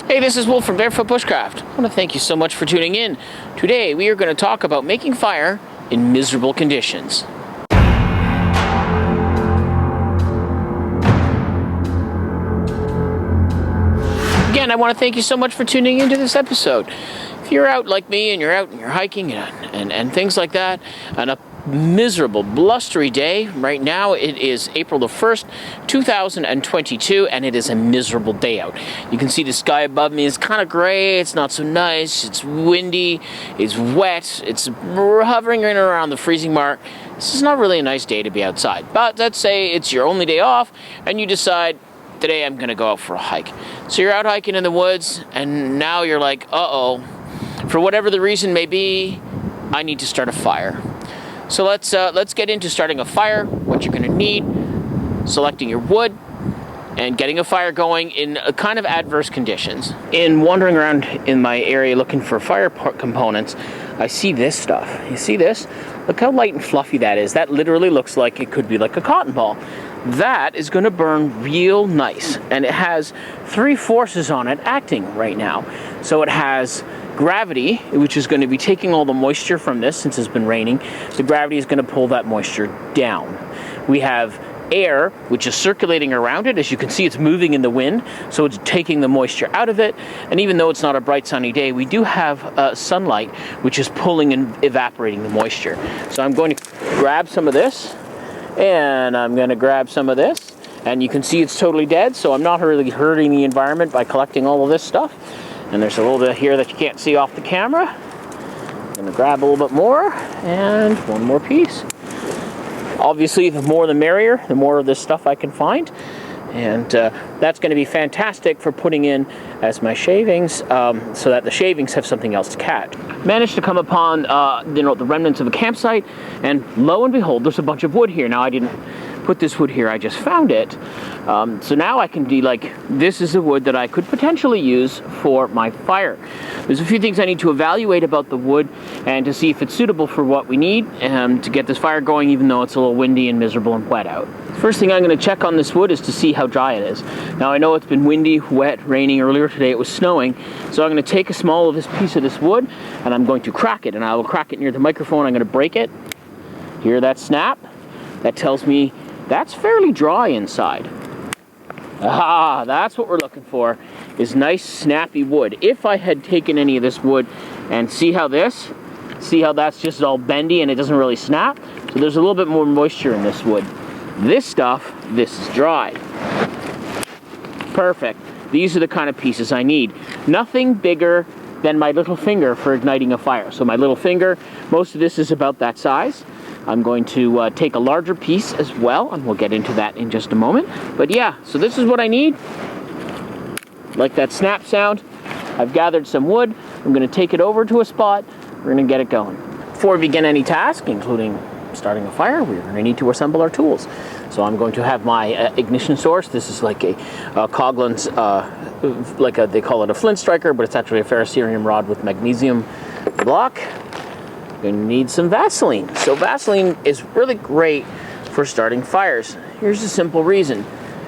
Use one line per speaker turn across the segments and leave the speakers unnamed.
Hey, this is Wolf from Barefoot Bushcraft. I want to thank you so much for tuning in. Today we are going to talk about making fire in miserable conditions. Again, I want to thank you so much for tuning into this episode. If you're out like me and you're out and you're hiking and things like that, on a miserable, blustery day, right now it is April the 1st, 2022, and it is a miserable day out. You can see the sky above me is kind of gray, it's not so nice, it's windy, it's wet, it's hovering in around the freezing mark. This is not really a nice day to be outside, but let's say it's your only day off and you decide, today I'm going to go out for a hike. So you're out hiking in the woods and now you're like, uh-oh, for whatever the reason may be, I need to start a fire. So let's get into starting a fire, what you're going to need, selecting your wood, and getting a fire going in a kind of adverse conditions. In wandering around in my area looking for fire components, I see this stuff. You see this? Look how light and fluffy that is. That literally looks like it could be like a cotton ball. That is going to burn real nice, and it has three forces on it acting right now. So it has gravity, which is going to be taking all the moisture from this since it's been raining. The gravity is going to pull that moisture down. We have air, which is circulating around it. As you can see, it's moving in the wind, so it's taking the moisture out of it. And even though it's not a bright sunny day, we do have sunlight, which is pulling and evaporating the moisture. So I'm going to grab some of this, and I'm going to grab some of this. And you can see it's totally dead, so I'm not really hurting the environment by collecting all of this stuff. And there's a little bit here that you can't see off the camera. I'm going to grab a little bit more, and one more piece. Obviously, the more the merrier, the more of this stuff I can find. And that's going to be fantastic for putting in as my shavings, so that the shavings have something else to catch. Managed to come upon the remnants of a campsite, and lo and behold, there's a bunch of wood here. Now, I didn't put this wood here, I just found it. So now I can be like, this is the wood that I could potentially use for my fire. There's a few things I need to evaluate about the wood and to see if it's suitable for what we need to get this fire going, even though it's a little windy and miserable and wet out. First thing I'm going to check on this wood is to see how dry it is. Now I know it's been windy, wet, raining. Earlier today it was snowing, so I'm going to take a small of this piece of this wood and I'm going to crack it, and I will crack it near the microphone. I'm going to break it. Hear that snap? That tells me that's fairly dry inside. Ah, that's what we're looking for, is nice snappy wood. If I had taken any of this wood and see how that's just all bendy and it doesn't really snap? So there's a little bit more moisture in this wood. This is dry. Perfect. These are the kind of pieces I need. Nothing bigger than my little finger for igniting a fire. So my little finger, most of this is about that size. I'm going to take a larger piece as well, and we'll get into that in just a moment. But yeah, so this is what I need. Like that snap sound. I've gathered some wood. I'm going to take it over to a spot. We're going to get it going. Before we begin any task, including starting a fire, we're going to need to assemble our tools. So I'm going to have my ignition source. This is like a Coughlin's, they call it a flint striker, but it's actually a ferrocerium rod with magnesium block. Going to need some Vaseline. So Vaseline is really great for starting fires. Here's a simple reason.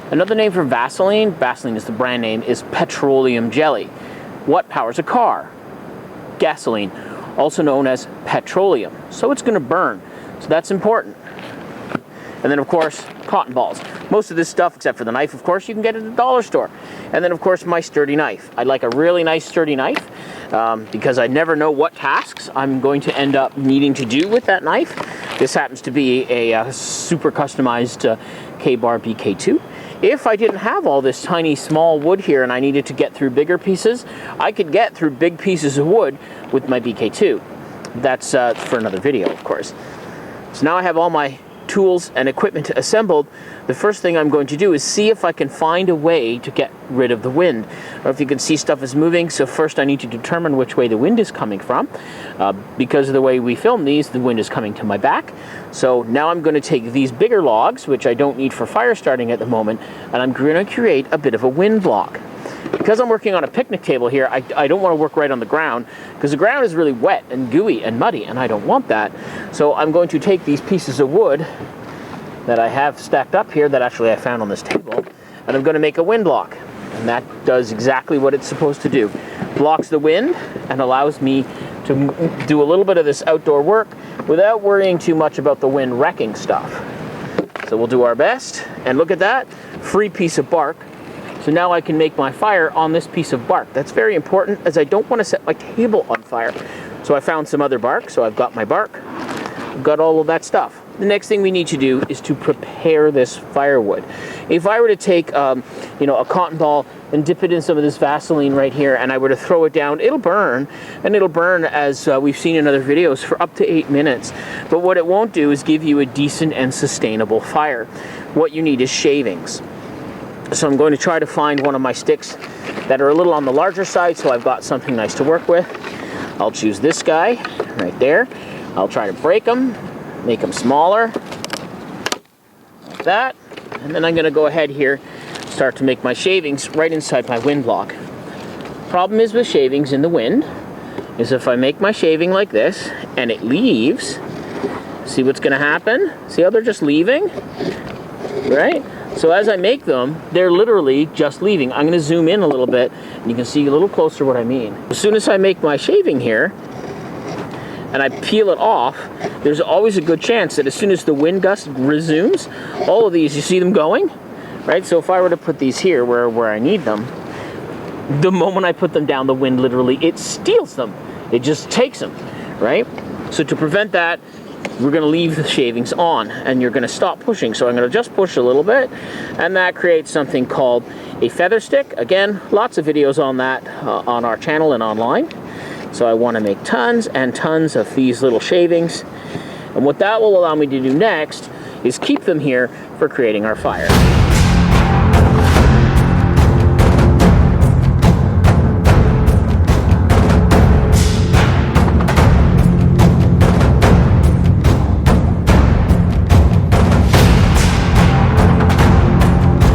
Another name for Vaseline is the brand name, is petroleum jelly. What powers a car? Gasoline, also known as petroleum. So it's going to burn. So that's important. And then, of course, cotton balls. Most of this stuff, except for the knife, of course, you can get at the dollar store. And then, of course, my sturdy knife. I like a really nice sturdy knife because I never know what tasks I'm going to end up needing to do with that knife. This happens to be a super customized K-Bar BK2. If I didn't have all this tiny, small wood here and I needed to get through bigger pieces, I could get through big pieces of wood with my BK2. That's for another video, of course. So now I have all my tools and equipment assembled. The first thing I'm going to do is see if I can find a way to get rid of the wind. Or if you can see, stuff is moving, so first I need to determine which way the wind is coming from. Because of the way we film these, the wind is coming to my back. So now I'm going to take these bigger logs, which I don't need for fire starting at the moment, and I'm going to create a bit of a wind block. Because I'm working on a picnic table here, I don't want to work right on the ground, because the ground is really wet and gooey and muddy, and I don't want that. So I'm going to take these pieces of wood that I have stacked up here, that actually I found on this table, and I'm going to make a wind block. And that does exactly what it's supposed to do. Blocks the wind and allows me to do a little bit of this outdoor work without worrying too much about the wind wrecking stuff. So we'll do our best. And look at that, free piece of bark. So now I can make my fire on this piece of bark. That's very important, as I don't want to set my table on fire. So I found some other bark, so I've got my bark. I've got all of that stuff. The next thing we need to do is to prepare this firewood. If I were to take a cotton ball and dip it in some of this Vaseline right here, and I were to throw it down, it'll burn. And it'll burn, as we've seen in other videos, for up to 8 minutes. But what it won't do is give you a decent and sustainable fire. What you need is shavings. So I'm going to try to find one of my sticks that are a little on the larger side, so I've got something nice to work with. I'll choose this guy right there. I'll try to break them, make them smaller, like that. And then I'm going to go ahead here, start to make my shavings right inside my wind block. Problem is with shavings in the wind, is if I make my shaving like this, and it leaves, see what's going to happen? See how they're just leaving? Right? So as I make them, they're literally just leaving. I'm going to zoom in a little bit, and you can see a little closer what I mean. As soon as I make my shaving here, and I peel it off, there's always a good chance that as soon as the wind gust resumes, all of these, you see them going? Right? So if I were to put these here where I need them, the moment I put them down, the wind literally, it steals them. It just takes them, right? So to prevent that, we're going to leave the shavings on, and you're going to stop pushing. So I'm going to just push a little bit, and that creates something called a feather stick. Again, lots of videos on that on our channel and online. So I want to make tons and tons of these little shavings. And what that will allow me to do next is keep them here for creating our fire.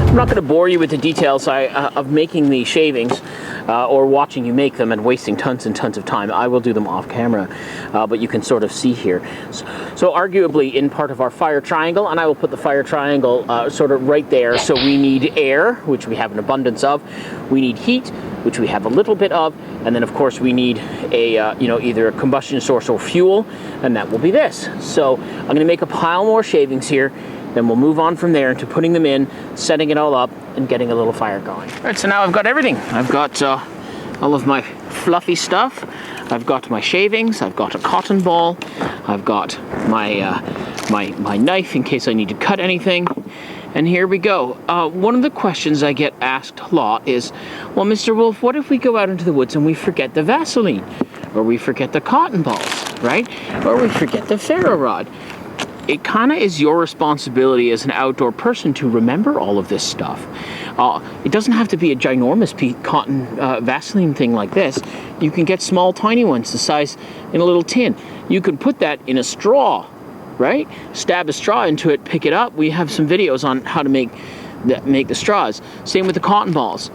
I'm not going to bore you with the details of making these shavings or watching you make them and wasting tons and tons of time. I will do them off camera, but you can sort of see here. So arguably in part of our fire triangle, and I will put the fire triangle sort of right there. So we need air, which we have an abundance of. We need heat, which we have a little bit of. And then of course we need a, either a combustion source or fuel, and that will be this. So I'm going to make a pile more shavings here. Then we'll move on from there into putting them in, setting it all up, and getting a little fire going. All right, so now I've got everything. I've got all of my fluffy stuff. I've got my shavings. I've got a cotton ball. I've got my my knife in case I need to cut anything. And here we go. One of the questions I get asked a lot is, well, Mr. Wolf, what if we go out into the woods and we forget the Vaseline? Or we forget the cotton balls, right? Or we forget the ferro rod? It kind of is your responsibility as an outdoor person to remember all of this stuff. It doesn't have to be a ginormous cotton Vaseline thing like this. You can get small, tiny ones, the size in a little tin. You can put that in a straw, right? Stab a straw into it, pick it up. We have some videos on how to make the straws. Same with the cotton balls.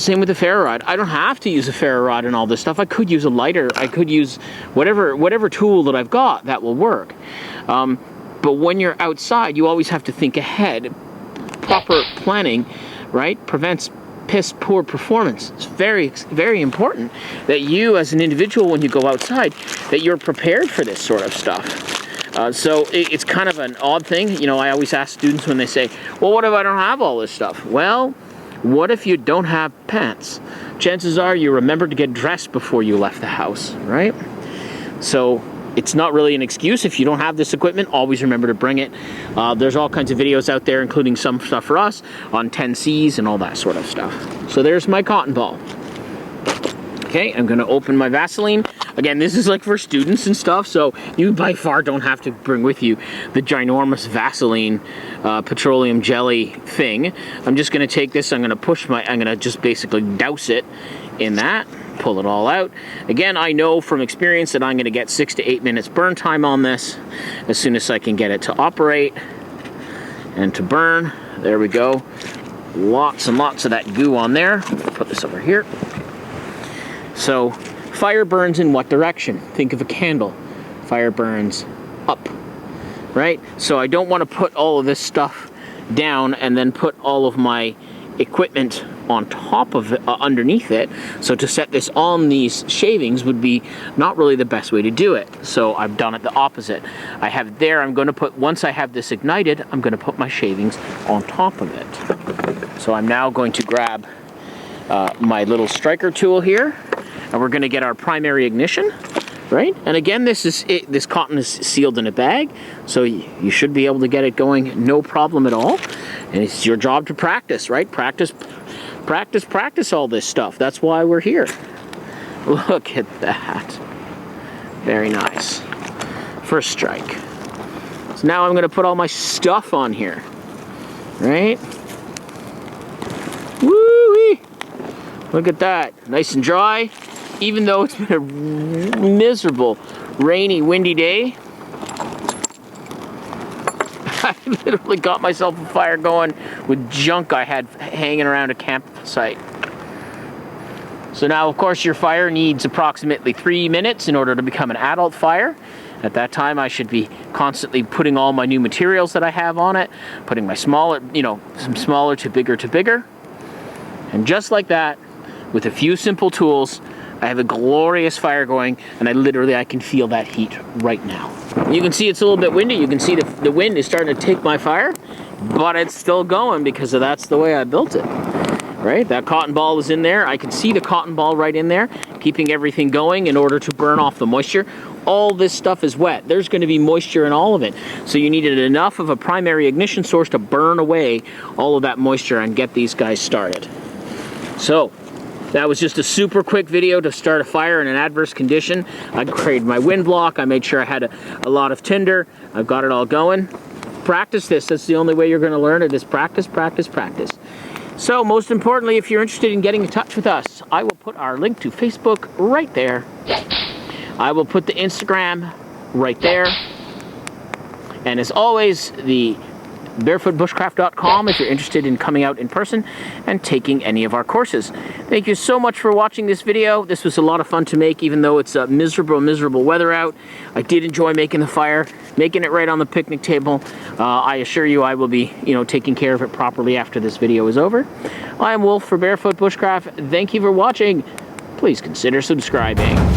Same with the ferro rod. I don't have to use a ferro rod and all this stuff. I could use a lighter. I could use whatever tool that I've got that will work. But when you're outside, you always have to think ahead. Proper planning, right, prevents piss poor performance. It's very, very important that you as an individual, when you go outside, that you're prepared for this sort of stuff. So it's kind of an odd thing. You know, I always ask students when they say, well, what if I don't have all this stuff? Well, what if you don't have pants? Chances are you remembered to get dressed before you left the house, right? So it's not really an excuse. If you don't have this equipment, always remember to bring it. There's all kinds of videos out there, including some stuff for us on 10Cs and all that sort of stuff. So there's my cotton ball. Okay, I'm gonna open my Vaseline. Again, this is like for students and stuff, so you by far don't have to bring with you the ginormous Vaseline petroleum jelly thing. I'm just gonna take this, I'm gonna just basically douse it in that, pull it all out. Again, I know from experience that I'm gonna get 6 to 8 minutes burn time on this as soon as I can get it to operate and to burn. There we go. Lots and lots of that goo on there. Put this over here. So, fire burns in what direction? Think of a candle. Fire burns up, right? So I don't want to put all of this stuff down and then put all of my equipment on top of it, underneath it. So to set this on these shavings would be not really the best way to do it. So I've done it the opposite. I have it there. I'm going to put, once I have this ignited, I'm going to put my shavings on top of it. So I'm now going to grab my little striker tool here, and we're going to get our primary ignition. Right? And again, this cotton is sealed in a bag, so you should be able to get it going no problem at all. And it's your job to practice, right? Practice all this stuff. That's why we're here. Look at that. Very nice. First strike. So now I'm going to put all my stuff on here. Right? Woo-wee! Look at that. Nice and dry. Even though it's been a miserable, rainy, windy day, I literally got myself a fire going with junk I had hanging around a campsite. So now, of course, your fire needs approximately 3 minutes in order to become an adult fire. At that time, I should be constantly putting all my new materials that I have on it, putting my smaller, some smaller to bigger. And just like that, with a few simple tools, I have a glorious fire going, and I can feel that heat right now. You can see it's a little bit windy. You can see the wind is starting to take my fire, but it's still going because that's the way I built it. Right? That cotton ball is in there. I can see the cotton ball right in there, keeping everything going in order to burn off the moisture. All this stuff is wet. There's going to be moisture in all of it. So you needed enough of a primary ignition source to burn away all of that moisture and get these guys started. So that was just a super quick video to start a fire in an adverse condition. I created my wind block. I made sure I had a lot of tinder. I've got it all going. Practice this. That's the only way you're going to learn it, is practice, practice, practice. So most importantly, if you're interested in getting in touch with us, I will put our link to Facebook right there. I will put the Instagram right there. And as always, the barefootbushcraft.com if you're interested in coming out in person and taking any of our courses. Thank you so much for watching this video. This was a lot of fun to make, even though it's miserable weather out. I did enjoy making the fire, making it right on the picnic table. I assure you I will be, taking care of it properly after this video is over. I am Wolf for Barefoot Bushcraft. Thank you for watching. Please consider subscribing.